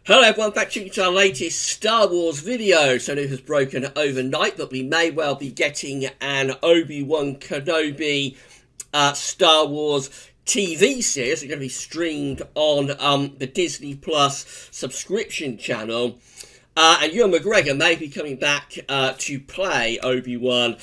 Hello everyone, back to our latest Star Wars video. So news has broken overnight that we may well be getting an Obi Wan Kenobi Star Wars TV series. It's going to be streamed on the Disney Plus subscription channel. And Ewan McGregor may be coming back to play Obi-Wan.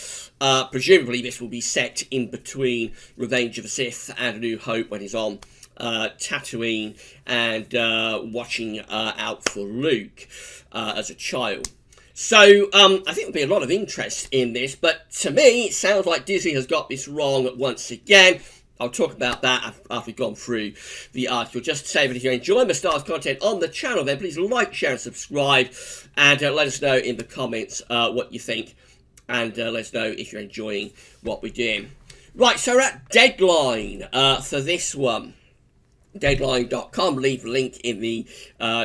Presumably this will be set in between Revenge of the Sith and A New Hope, when he's on Tatooine and watching out for Luke as a child. So I think there'll be a lot of interest in this, but to me it sounds like Disney has got this wrong once again. I'll talk about that after we've gone through the article. Just to say that if you're enjoying the Star Wars content on the channel, then please like, share and subscribe, and let us know in the comments what you think, and let us know if you're enjoying what we're doing. Right, so we're at deadline for this one. Deadline.com, leave a link in the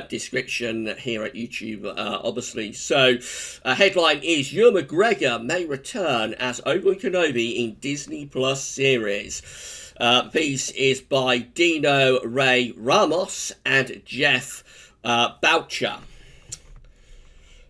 description here at YouTube, obviously. So, headline is Ewan McGregor may return as Obi Wan Kenobi in Disney Plus series. Piece is by Dino Ray Ramos and Jeff Boucher.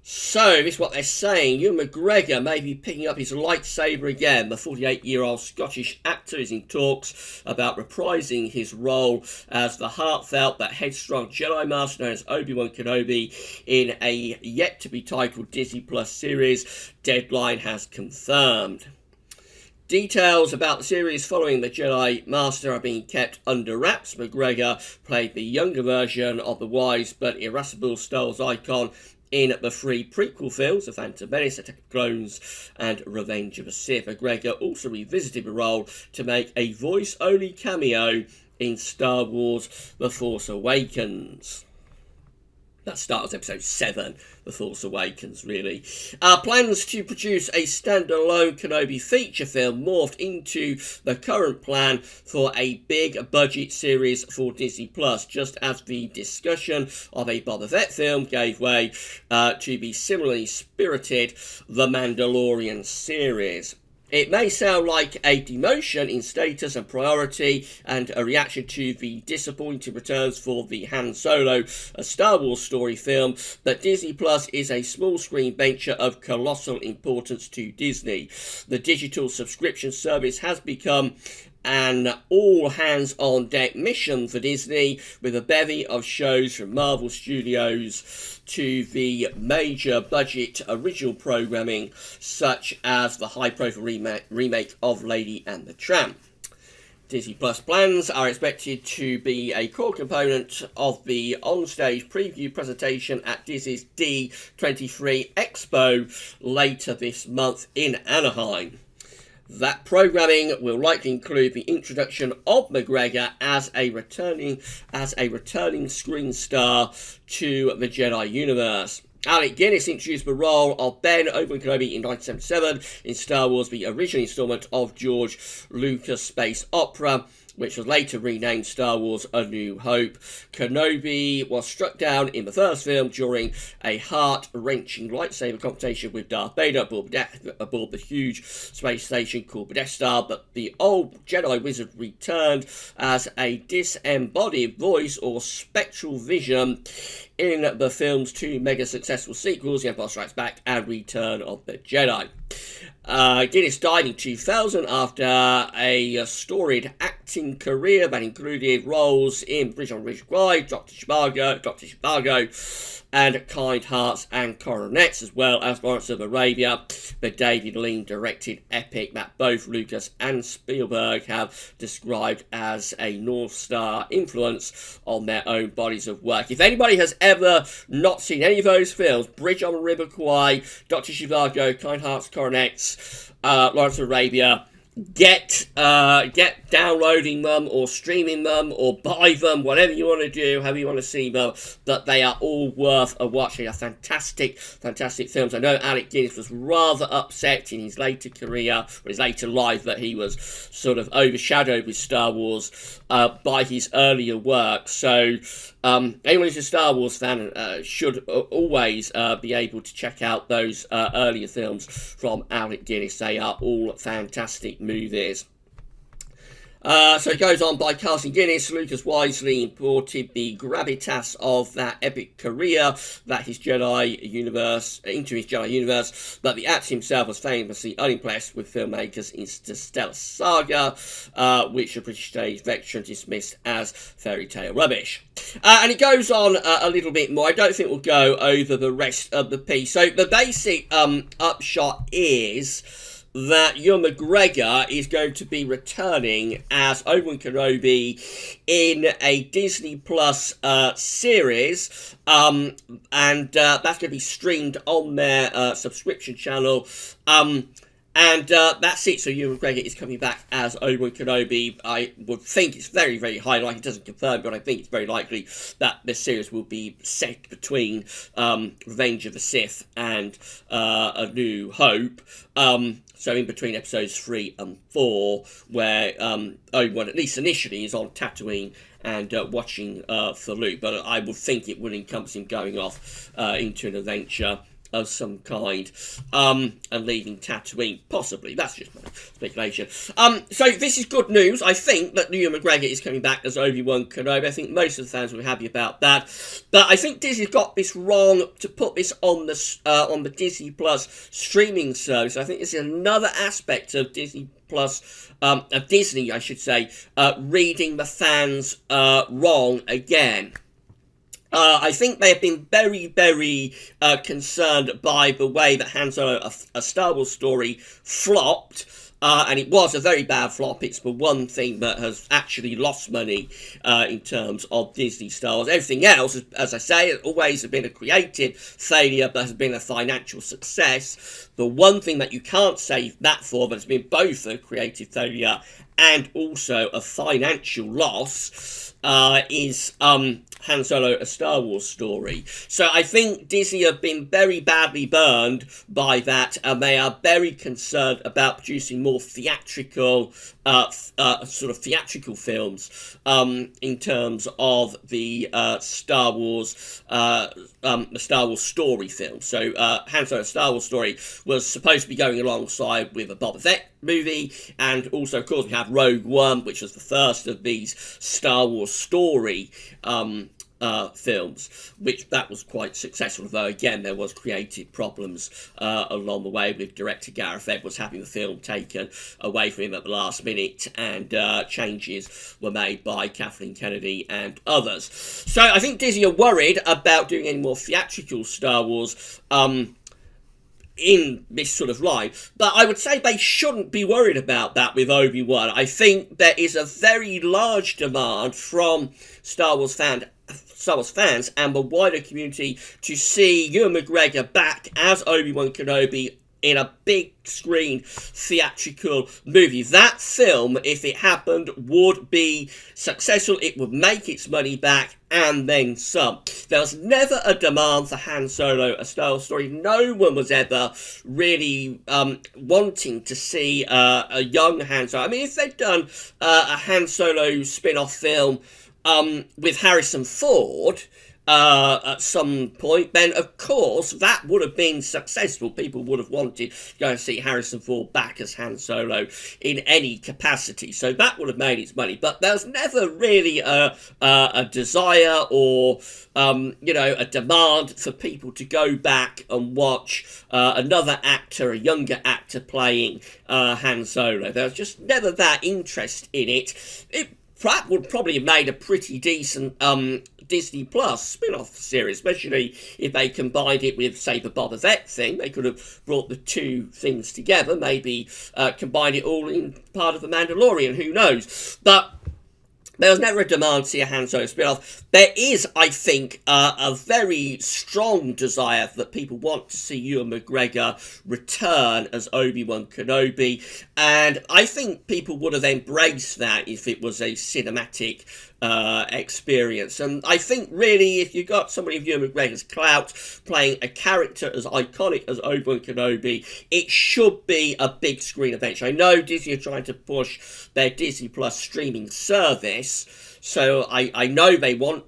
So, this is what they're saying. Ewan McGregor may be picking up his lightsaber again. The 48-year-old Scottish actor is in talks about reprising his role as the heartfelt but headstrong Jedi Master known as Obi Wan Kenobi in a yet-to-be-titled Disney Plus series, Deadline has confirmed. Details about the series following the Jedi Master are being kept under wraps. McGregor played the younger version of the wise but irascible Star Wars icon in the three prequel films, The Phantom Menace, Attack of the Clones, and Revenge of the Sith. McGregor also revisited the role to make a voice-only cameo in Star Wars The Force Awakens. That starts episode 7, The Force Awakens, really. Plans to produce a standalone Kenobi feature film morphed into the current plan for a big budget series for Disney Plus, just as the discussion of a Boba Fett film gave way to the similarly spirited The Mandalorian series. It may sound like a demotion in status and priority and a reaction to the disappointing returns for the Han Solo, a Star Wars story film, but Disney Plus is a small screen venture of colossal importance to Disney. The digital subscription service has become an all-hands-on-deck mission for Disney, with a bevy of shows from Marvel Studios to the major budget original programming, such as the high-profile remake of Lady and the Tramp. Disney Plus plans are expected to be a core component of the on-stage preview presentation at Disney's D23 Expo later this month in Anaheim. That programming will likely include the introduction of McGregor as a returning screen star to the Jedi universe. Alec Guinness introduced the role of Ben Obi-Wan Kenobi in 1977 in Star Wars, the original installment of George Lucas' space opera, which was later renamed Star Wars A New Hope. Kenobi was struck down in the first film during a heart-wrenching lightsaber confrontation with Darth Vader aboard the huge space station called the Death Star, but the old Jedi wizard returned as a disembodied voice or spectral vision in the film's two mega-successful sequels, The Empire Strikes Back and Return of the Jedi. Guinness died in 2000 after a storied acting career that included roles in Bridge on Ridge Drive, Dr. Zhivago, and Kind Hearts and Coronets, as well as Lawrence of Arabia, the David Lean directed epic that both Lucas and Spielberg have described as a North Star influence on their own bodies of work. If anybody has ever not seen any of those films, Bridge on the River Kwai, Dr. Zhivago, Kind Hearts, Coronets, Lawrence of Arabia, get downloading them or streaming them or buy them, whatever you want to do, however you want to see them, that they are all worth a watch. They are fantastic films. I know Alec Guinness was rather upset in his later career, or his later life, that he was sort of overshadowed with Star Wars by his earlier work. So anyone who's a Star Wars fan should always be able to check out those earlier films from Alec Guinness. They are all fantastic movies. So it goes on by Carson Guinness. Lucas wisely imported the gravitas of that epic career that his Jedi universe into his Jedi universe, but the actor himself was famously unimpressed with filmmakers' interstellar saga, which the British stage veteran dismissed as fairy tale rubbish. And it goes on a little bit more. I don't think we'll go over the rest of the piece. So the basic upshot is that Ewan McGregor is going to be returning as Obi-Wan Kenobi in a Disney Plus series, and that's going to be streamed on their subscription channel. And that's it. So Ewan McGregor is coming back as Obi-Wan Kenobi. I would think it's very, very high likely. It doesn't confirm, but I think it's very likely that this series will be set between Revenge of the Sith and A New Hope. So in between episodes 3 and 4, where Obi-Wan, at least initially, is on Tatooine and watching for Luke. But I would think it would encompass him going off into an adventure of some kind, and leaving Tatooine, possibly. That's just my speculation. So this is good news. I think that Ewan McGregor is coming back as Obi-Wan Kenobi. I think most of the fans will be happy about that. But I think Disney's got this wrong to put this on the Disney Plus streaming service. I think this is another aspect of Disney Plus, of Disney, I should say, reading the fans wrong again. I think they have been very, very concerned by the way that Han Solo, a Star Wars story, flopped. And it was a very bad flop. It's the one thing that has actually lost money in terms of Disney Star Wars. Everything else, as I say, has always been a creative failure, but has been a financial success. The one thing that you can't say that for, but has been both a creative failure and also a financial loss, is Han Solo, a Star Wars story. So I think Disney have been very badly burned by that, and they are very concerned about producing more theatrical, sort of theatrical films in terms of the Star Wars, the Star Wars story film. So Han Solo, Star Wars story was supposed to be going alongside with a Boba Fett movie, and also, of course, we have Rogue One, which was the first of these Star Wars story films, which that was quite successful, although again there was creative problems along the way, with director Gareth Edwards having the film taken away from him at the last minute, and changes were made by Kathleen Kennedy and others. So I think Disney are worried about doing any more theatrical Star Wars in this sort of line, but I would say they shouldn't be worried about that with Obi-Wan. I think there is a very large demand from Star Wars fans and the wider community to see Ewan McGregor back as Obi-Wan Kenobi in a big screen theatrical movie. That film, if it happened, would be successful. It would make its money back and then some. There was never a demand for Han Solo, a Star Wars story. No one was ever really wanting to see a young Han Solo. I mean, if they'd done a Han Solo spin-off film with Harrison Ford at some point, then of course that would have been successful. People would have wanted to go and see Harrison Ford back as Han Solo in any capacity, so that would have made its money. But there was never really a desire or a demand for people to go back and watch another actor, a younger actor, playing Han Solo. There was just never that interest in it. That would probably have made a pretty decent Disney Plus spin-off series, especially if they combined it with, say, the Boba Fett thing. They could have brought the two things together, maybe combined it all in part of The Mandalorian, who knows. But there was never a demand to see a Han Solo spin-off. There is, I think, a very strong desire that people want to see Ewan McGregor return as Obi-Wan Kenobi, and I think people would have embraced that if it was a cinematic experience. And I think really, if you got somebody of Ewan McGregor's clout playing a character as iconic as Obi-Wan Kenobi, it should be a big screen adventure. I know Disney are trying to push their Disney Plus streaming service, so I know they want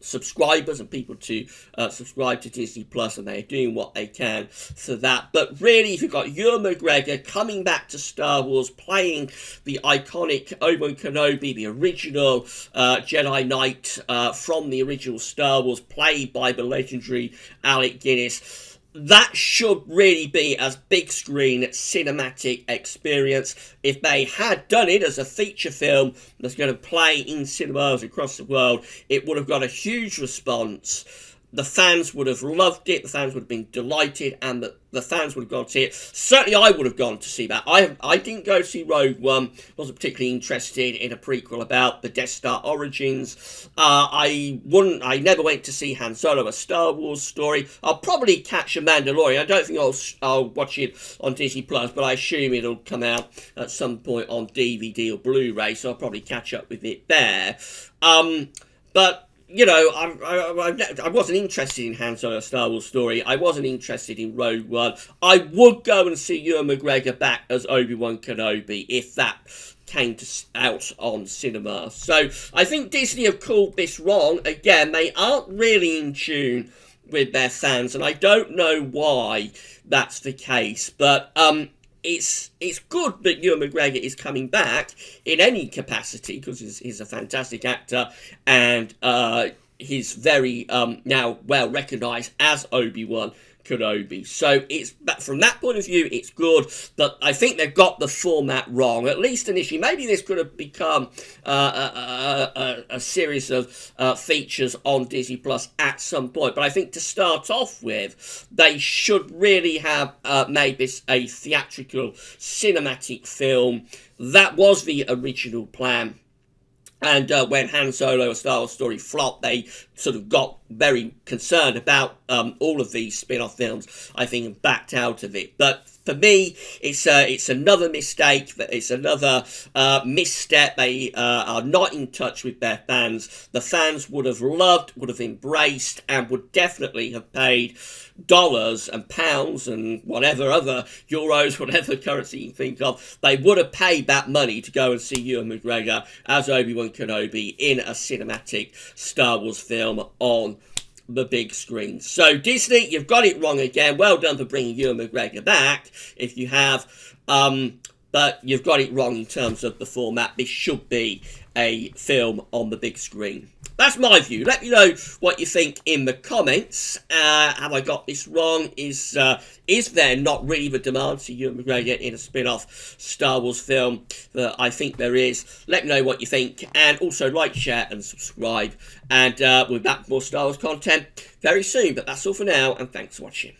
subscribers and people to subscribe to Disney Plus, and they're doing what they can for that. But really, if you've got Ewan McGregor coming back to Star Wars, playing the iconic Obi-Wan Kenobi, the original Jedi Knight from the original Star Wars, played by the legendary Alec Guinness, that should really be a big screen cinematic experience. If they had done it as a feature film that's going to play in cinemas across the world, it would have got a huge response. The fans would have loved it, the fans would have been delighted, and the fans would have gone to see it. Certainly I would have gone to see that. I didn't go to see Rogue One, wasn't particularly interested in a prequel about the Death Star origins. I never went to see Han Solo, a Star Wars story. I'll probably catch a Mandalorian. I don't think I'll watch it on Disney Plus, but I assume it'll come out at some point on DVD or Blu-ray, so I'll probably catch up with it there. But you know, I wasn't interested in Han Solo, Star Wars story. I wasn't interested in Rogue One. I would go and see Ewan McGregor back as Obi-Wan Kenobi if that came out on cinema. So I think Disney have called this wrong. Again, they aren't really in tune with their fans, and I don't know why that's the case. But it's good that Ewan McGregor is coming back in any capacity, because he's a fantastic actor, and he's very now well recognised as Obi-Wan Kenobi. So from that point of view, it's good. But I think they've got the format wrong, at least initially. Maybe this could have become a series of features on Disney Plus at some point. But I think to start off with, they should really have made this a theatrical cinematic film. That was the original plan. And when Han Solo, A Star Wars Story flopped, they sort of got very concerned about all of these spin-off films, I think, and backed out of it. But for me, it's another mistake. It's another misstep. They are not in touch with their fans. The fans would have loved, would have embraced, and would definitely have paid dollars and pounds and whatever other euros, whatever currency you think of. They would have paid that money to go and see Ewan McGregor as Obi-Wan Kenobi in a cinematic Star Wars film on the big screen. So Disney, you've got it wrong again. Well done for bringing Ewan McGregor back, if you have, but you've got it wrong in terms of the format. This should be a film on the big screen. That's my view. Let me know what you think in the comments. Have I got this wrong? Is there not really the demand to Ewan McGregor in a spin-off Star Wars film? That I think there is. Let me know what you think. And also like, share and subscribe. And we'll be back with more Star Wars content very soon. But that's all for now. And thanks for watching.